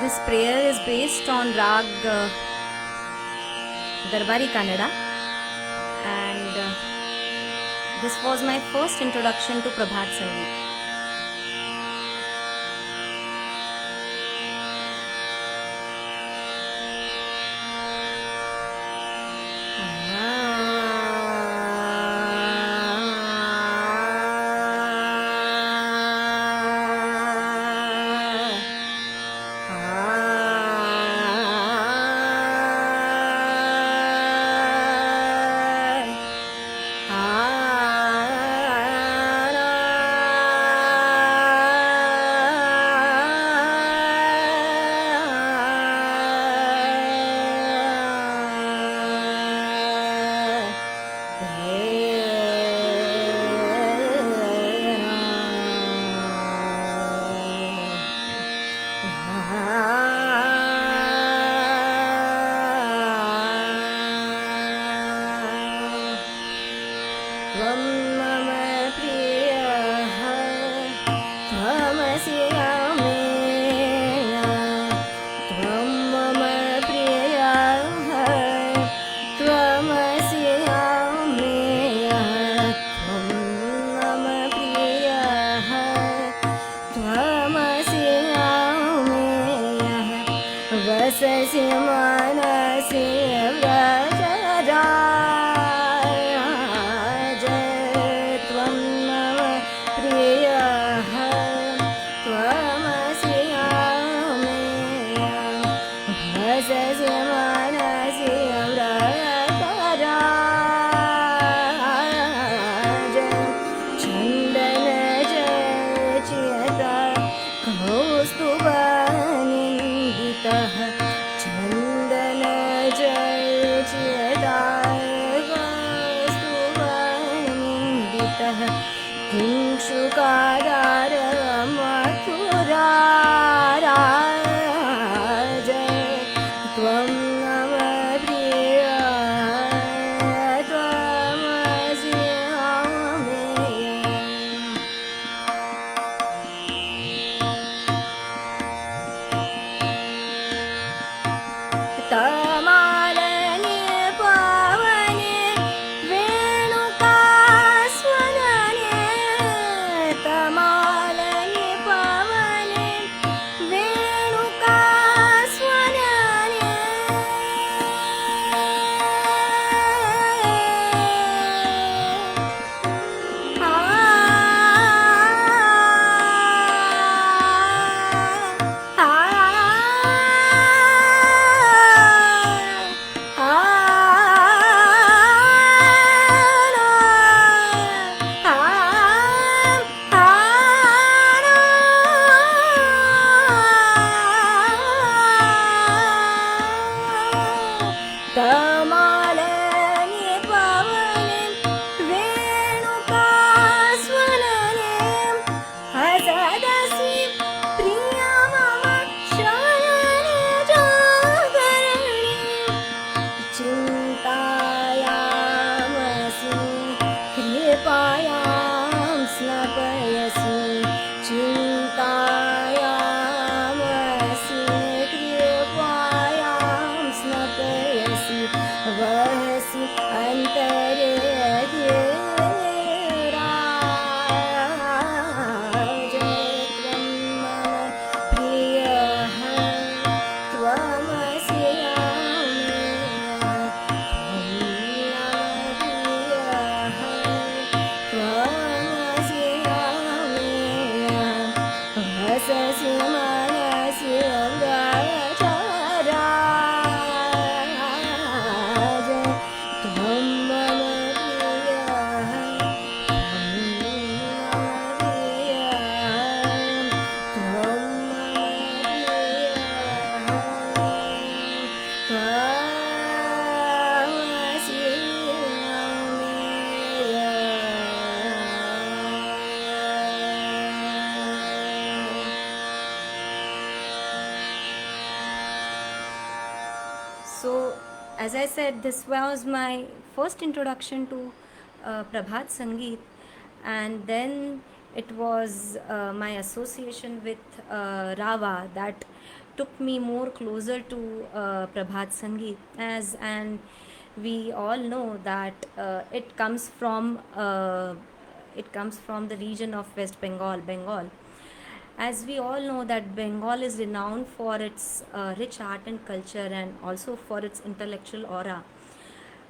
This prayer is based on Rag Darbari Kannada, and this was my first introduction to Prabhat Sangeet. त्वं मम प्रियः त्वमसि मे, त्वं मम प्रियः त्वमसि मे, त्वं मम प्रियः त्वमसि मे, वससि मनसि व्रजरा किंशुकादार मथुराराज, त्वं मम प्रियः त्वमसि मे। तमालने पावने वेणुकास्वरने, तमालने पावने वेणुकास्वरने, तमालने पावने वेणुकास्वरने, हसदसि प्रिया मम शयने जागरणे, चिन्तायामसि कृपायां स्नपयसि, चिन्तायामसि कृपायां स्नपयसि, वहसि अन्तरे धीराज, त्वं मम प्रियः त्वमसि मे, त्वं मम प्रियः त्वमसि मे, वससि मनसि व्रजराज, त्वं मम प्रियः त्वं मम प्रियः त्वमसि So, as I said, this was my first introduction to Prabhat Sangeet, and then It was my association with Rava that took me more closer to Prabhat Sangeet, as and we all know that it comes from the region of West Bengal. As we all know that Bengal is renowned for its rich art and culture, and also for its intellectual aura.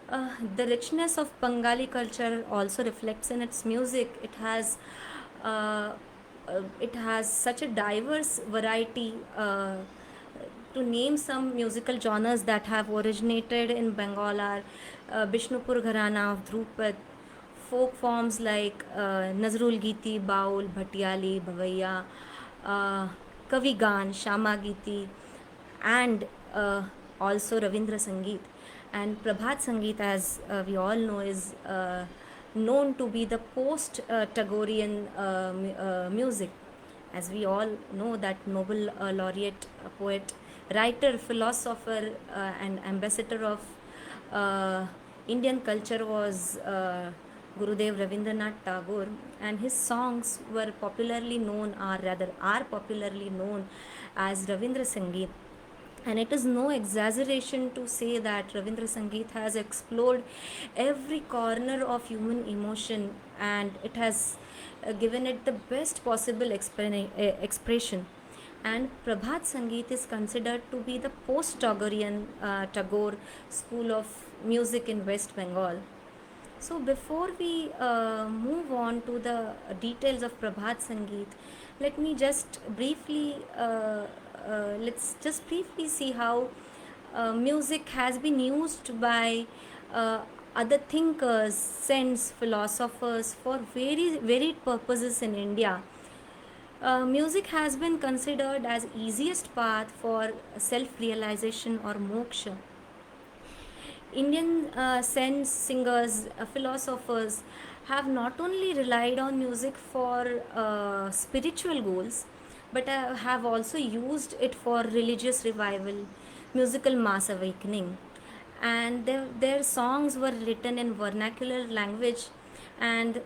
The richness of Bengali culture also reflects in its music. Uh, it has such a diverse variety. To name some musical genres that have originated in Bengal are Bishnupur Gharana of Dhrupad, folk forms like Nazrul Giti, Baul, Bhatiyali, Bhavaiya, uh, Kavigan, Shama Giti, and also Ravindra Sangeet. And Prabhat Sangeet, as we all know, is known to be the post Tagorian music. As we all know, that Nobel laureate, poet, writer, philosopher, and ambassador of uh, Indian culture was Gurudev Rabindranath Tagore, and his songs were popularly known, or rather are popularly known, as Ravindra Sangeet. And it is no exaggeration to say that Ravindra Sangeet has explored every corner of human emotion, and it has given it the best possible expression. And Prabhat Sangeet is considered to be the post Tagorian Tagore school of music in West Bengal. So before we move on to the details of Prabhat Sangeet, let me just briefly let's just briefly see how music has been used by uh, other thinkers, saints, philosophers for very varied purposes in India. Music has been considered as easiest path for self-realization or moksha. Indian saints, singers, philosophers have not only relied on music for spiritual goals, but have also used it for religious revival, musical mass awakening. And their songs were written in vernacular language, and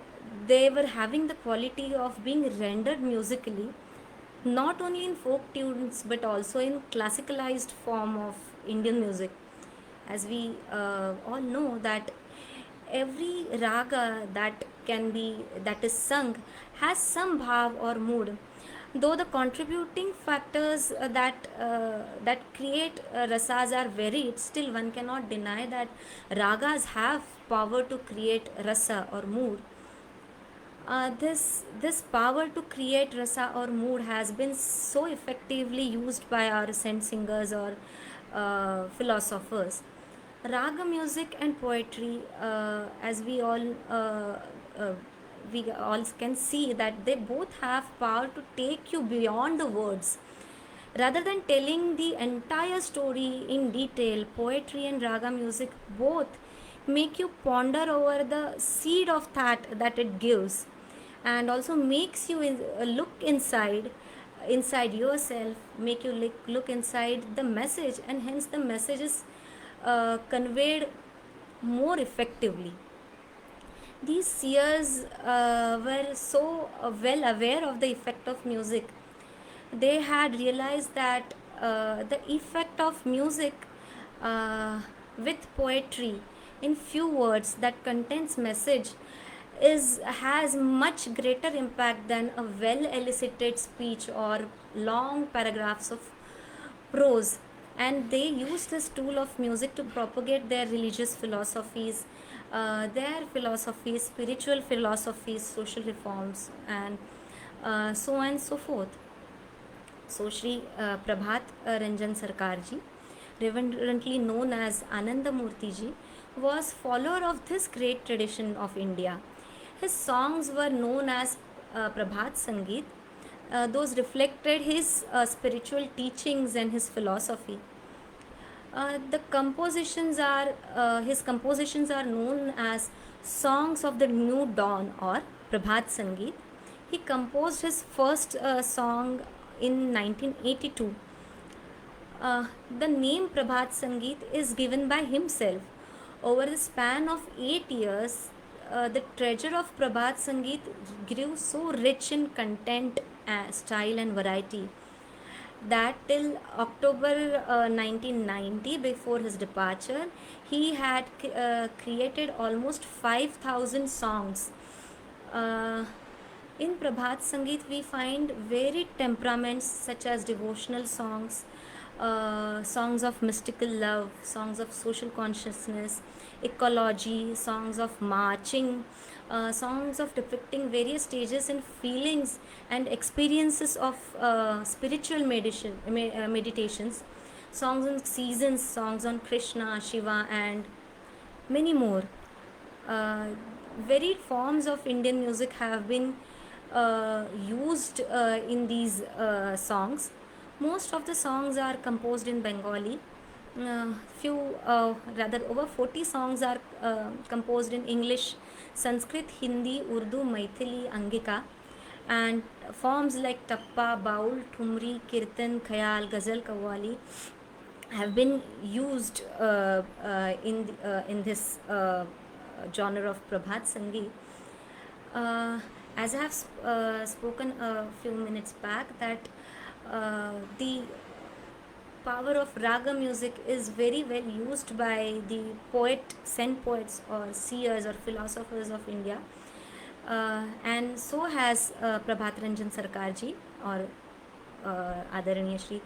they were having the quality of being rendered musically, not only in folk tunes but also in classicalized form of Indian music. As we all know that every raga that is sung has some bhav or mood, though the contributing factors that create rasas are varied. Still, one cannot deny that ragas have power to create rasa or mood. This power to create rasa or mood has been so effectively used by our saint singers or philosophers. Raga music and poetry, uh, we all can see that they both have power to take you beyond the words. Rather than telling the entire story in detail, poetry and raga music both make you ponder over the seed of that it gives, and also makes you look inside yourself, make you look inside the message, and hence the message is conveyed more effectively. These seers were so well aware of the effect of music. They had realized that the effect of music uh, with poetry in few words that contains message is has much greater impact than a well elicited speech or long paragraphs of prose. And they use this tool of music to propagate their religious philosophies, spiritual philosophies, social reforms, and so on and so forth. So Shri Prabhat Ranjan Sarkar ji, reverently known as Ananda Murthy ji, was follower of this great tradition of India. His songs were known as Prabhat Sangeet. Those reflected his spiritual teachings and his philosophy. The compositions are His compositions are known as songs of the new dawn or Prabhat Sangeet. He composed his first song in 1982. The name Prabhat Sangeet is given by himself. Over the span of 8 years, the treasure of Prabhat Sangeet grew so rich in content, style, and variety that till October 1990, before his departure, he had created almost 5,000 songs. Uh, in Prabhat Sangeet, we find varied temperaments such as devotional songs, songs of mystical love, songs of social consciousness, ecology, songs of marching, songs of depicting various stages and feelings and experiences of spiritual meditations, songs on seasons, songs on Krishna, Shiva, and many more. Uh, Varied forms of Indian music have been used in these songs. Most of the songs are composed in Bengali. Rather, over 40 songs are composed in English, Sanskrit, Hindi, Urdu, Maithili, Angika, and forms like Tappa, Baul, Thumri, Kirtan, Khayal, Ghazal, Qawwali have been used in this genre of Prabhat Sangeet. Uh, as I have spoken a few minutes back, that the power of raga music is very well used by the saint poets or seers or philosophers of India, and so has Prabhat Ranjan Sarkarji or Adaraniya Shri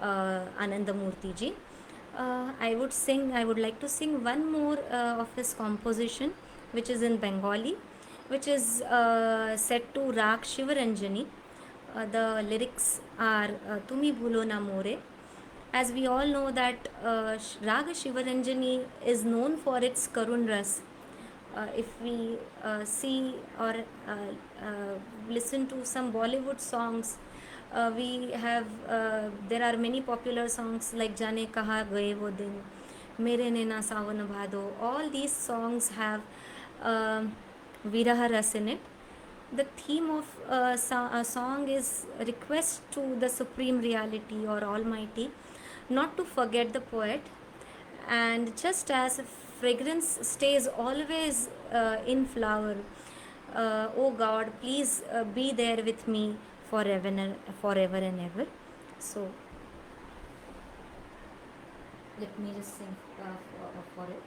Anandamurti ji. I would like to sing one more of his composition, which is in Bengali, which is set to Rag Shivaranjani. The lyrics are Tumi Bhulo Na More. As we all know that Raga Shivaranjani is known for its Karun Ras. If we see or listen to some Bollywood songs, we have there are many popular songs like Jane Kaha Gaye Wo Din, Mere Nena Sawan Bhado. All these songs have Viraha Ras in it. The theme of a song is request to the Supreme Reality or Almighty not to forget the poet, and just as fragrance stays always in flower, oh God, please be there with me forever and ever. So let me just sing for it.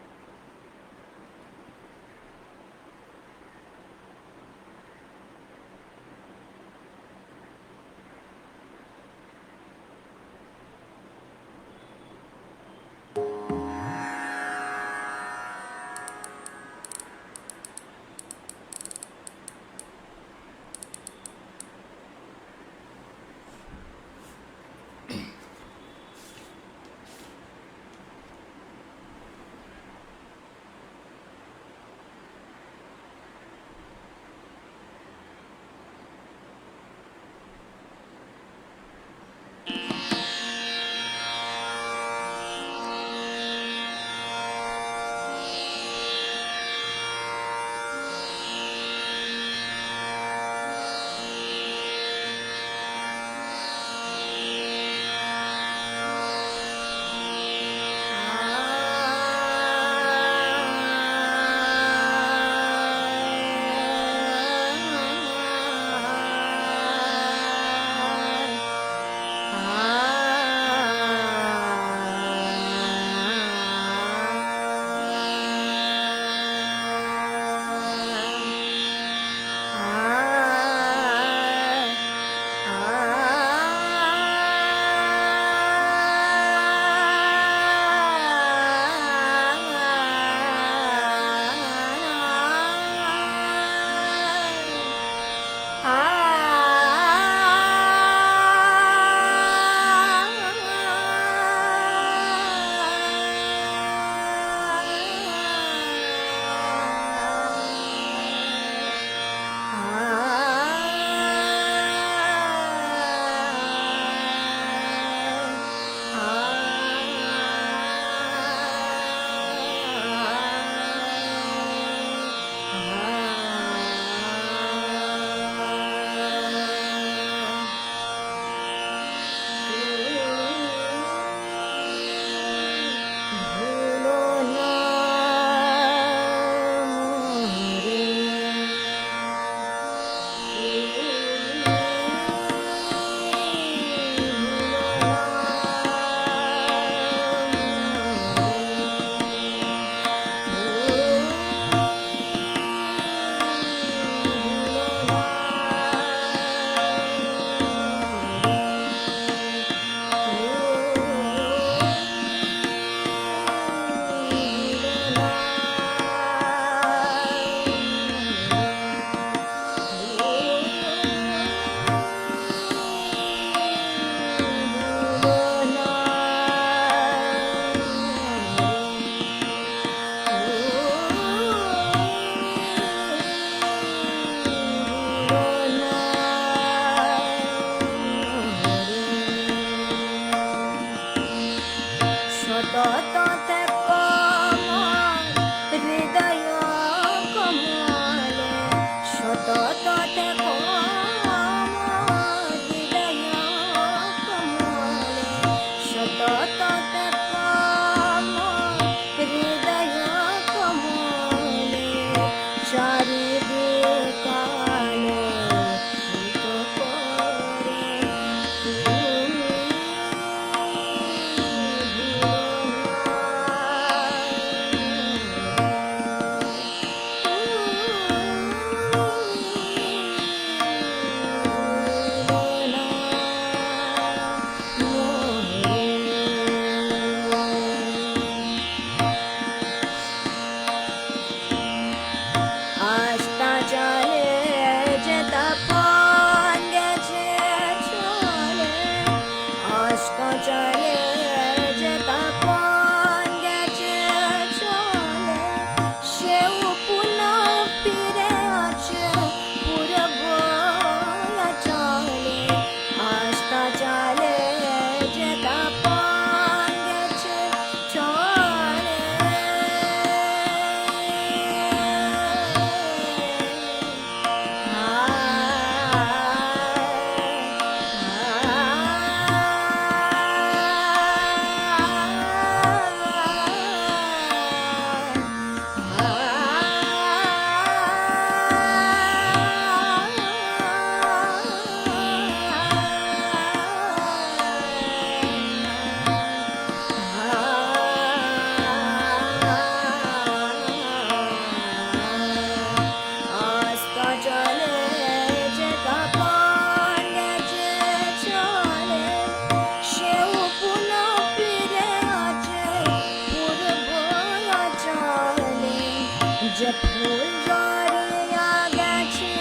যে ফুল জড়িয়া গেছে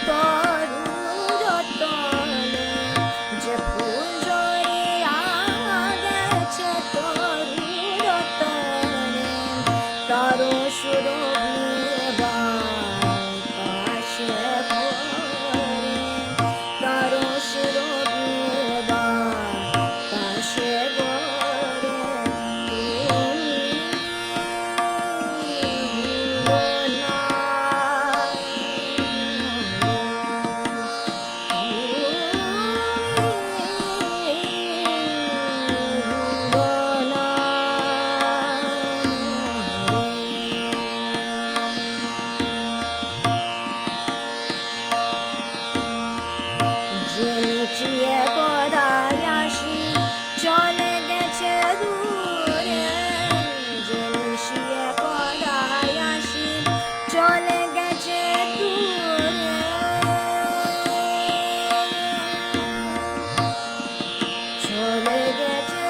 তরুর তলে, যে ফুল জড়িয়া গেছে তরুর তলে, তারো সুরভি পাশে পড়ে, তারো সুরভি পাশে পড়ে, যে লুচিয়ে গড়াই আসি চলে গেছে দূরে, যে লুচিয়ে গড়াই আসি চলে গেছে দূরে, চলে গেছে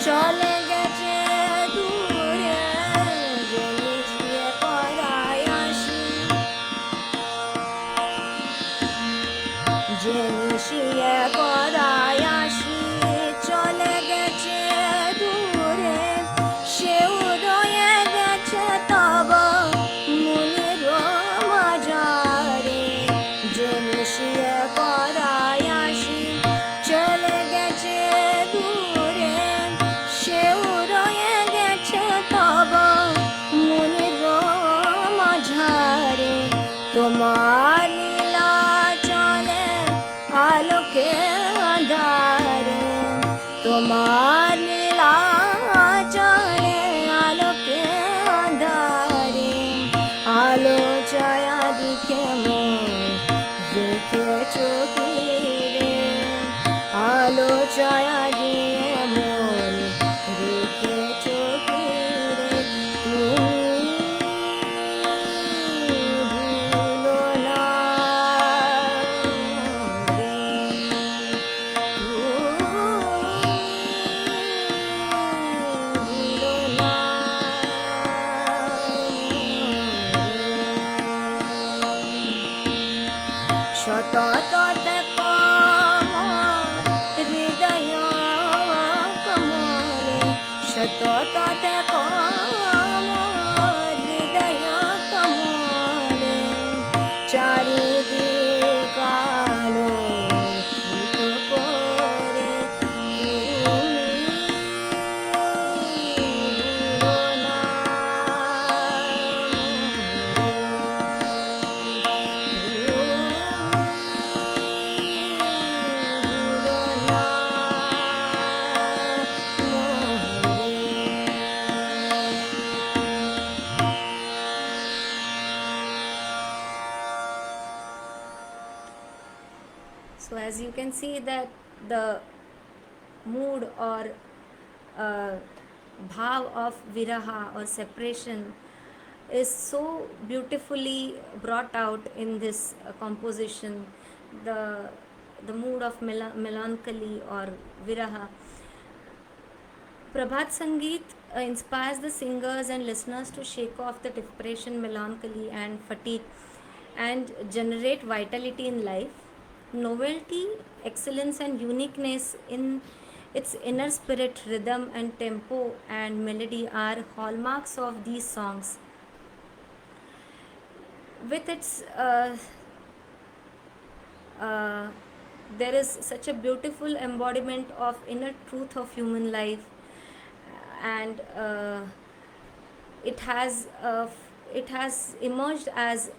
চলে গেছে দূরে, যে মিশিয়ে পড়ায় আসি, যে মিশিয়ে পড়ায় আসি চলে গেছে দূরে, সেও রয়ে গেছে তব মনের মাঝারে, যে মিশিয়ে পড়ায় আসি চলে গেছে দূরে, সেও রয়ে গেছে তব মনের মাঝারে, তোমার লীলা চলে আলোকে আঁধারে, তোমার লীলা চলে আলোকে আঁধারে, আলো ছায়া দিকে মন দেখে চোখে, আলো ছায়া দিয়ে মন রেখে চোখে, তুমি ভুলো না রে, ভুলো না সততে কম হৃদয় কমলে, সততে কম হৃদয় কমলে, চারিদিক আলো করে, ভুলো না So as you can see that the mood or uh, bhav of viraha or separation is so beautifully brought out in this composition. The the mood of melancholy or viraha. Prabhat Sangeet inspires the singers and listeners to shake off the depression, melancholy, and fatigue and generate vitality in life. Novelty, excellence, and uniqueness in its inner spirit, rhythm, and tempo and melody are hallmarks of these songs. With its there is such a beautiful embodiment of inner truth of human life, and it has emerged as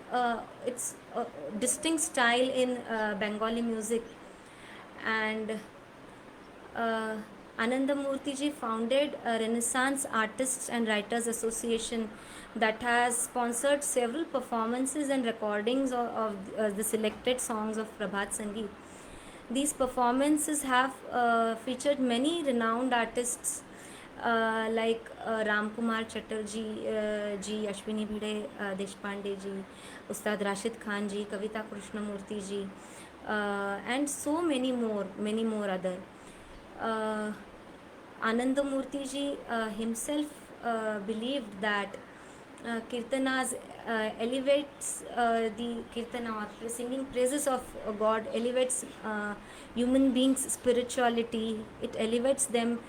its distinct style in Bengali music, and Anandamurti ji founded a Renaissance Artists and Writers Association that has sponsored several performances and recordings of the selected songs of Prabhat Sangeet. These performances have featured many renowned artists like Ram Kumar Chatterjee ji, Ashwini Bhide Deshpande ji, Ustad Rashid Khan ji, Kavita Krishnamurti ji, and so many more other. Uh, Anandamurti ji himself believed that kirtanas elevates the kirtana or singing praises of God elevates human beings' spirituality. It elevates them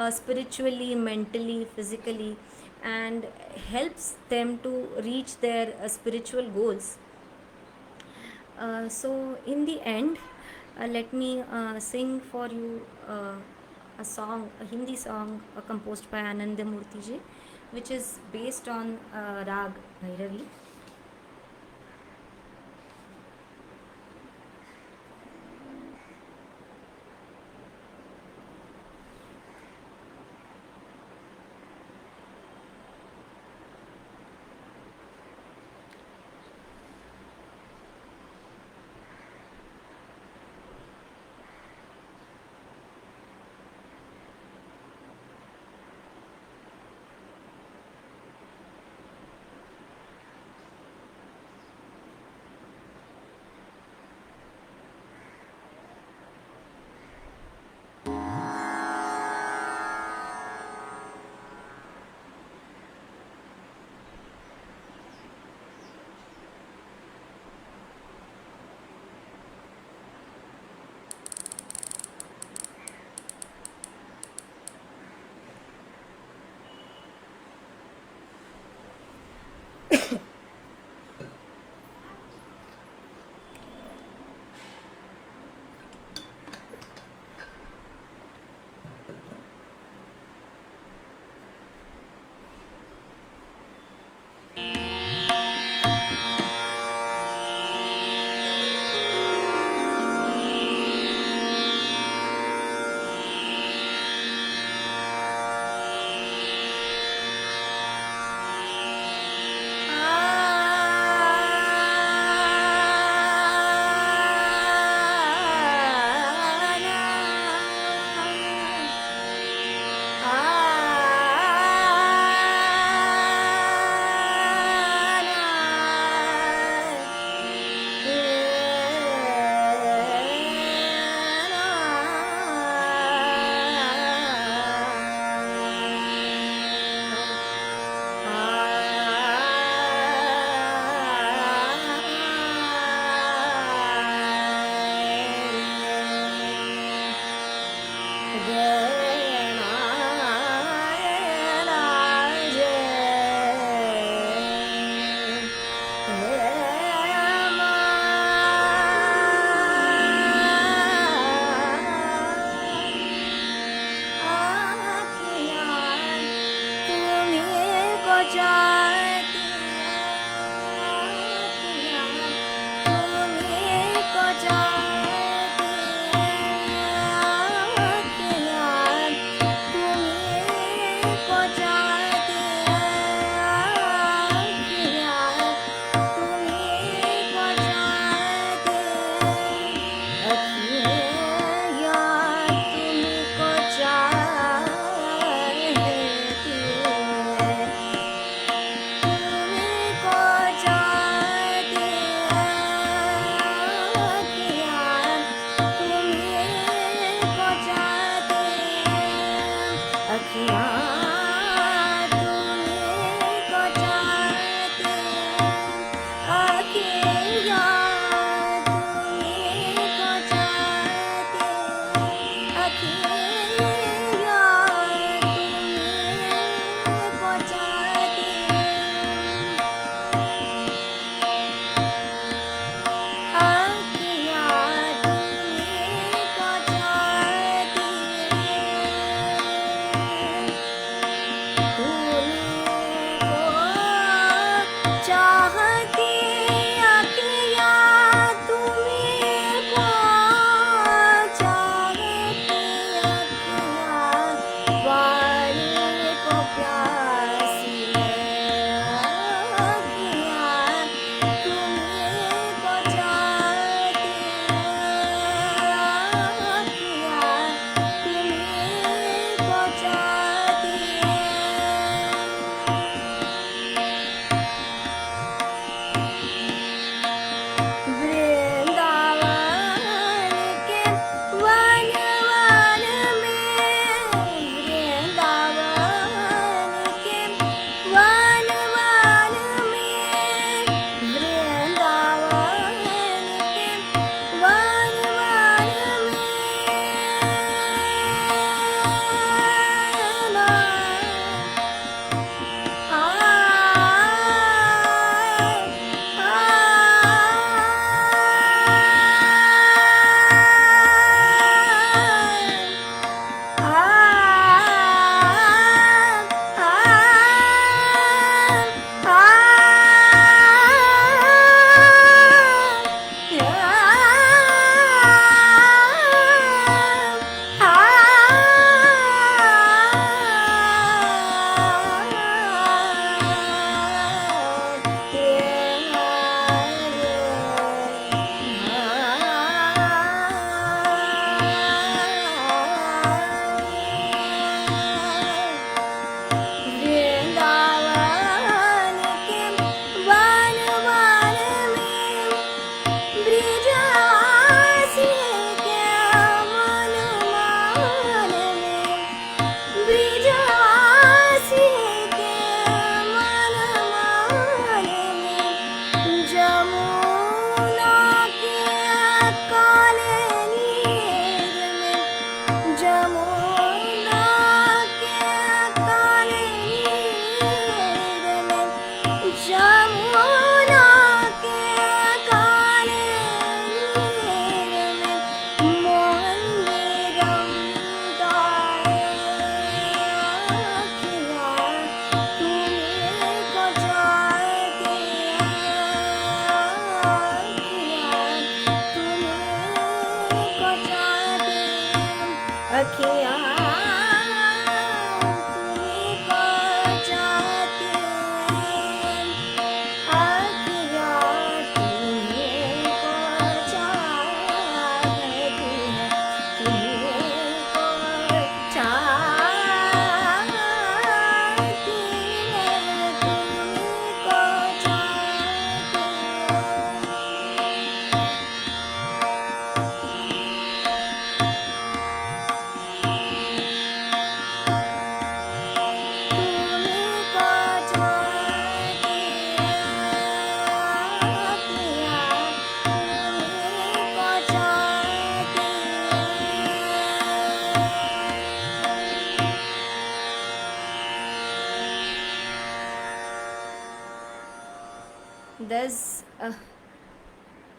spiritually, mentally, physically, and helps them to reach their spiritual goals. So, in the end, let me sing for you a Hindi song composed by Anandamurti ji, which is based on Rag Bhairavi.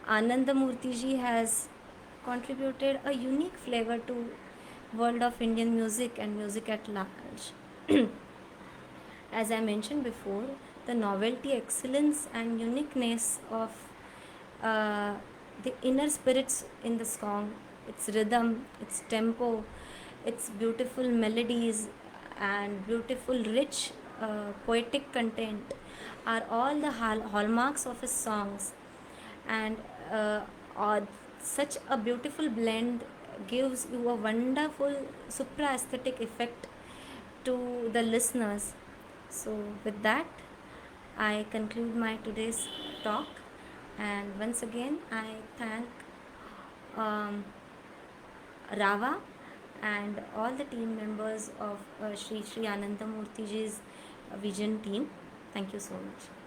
Anandamurti ji has contributed a unique flavor to world of Indian music and music at large. As I mentioned before, the novelty, excellence, and uniqueness of uh, the inner spirits in the song, its rhythm, its tempo, its beautiful melodies, and beautiful, rich, poetic content are all the hallmarks of his songs. And uh, uh, such a beautiful blend gives you a wonderful supra aesthetic effect to the listeners. So, with that, I conclude my today's talk, and once again, I thank um, Rava and all the team members of Sri Anandamurti ji's Vision team. Thank you so much.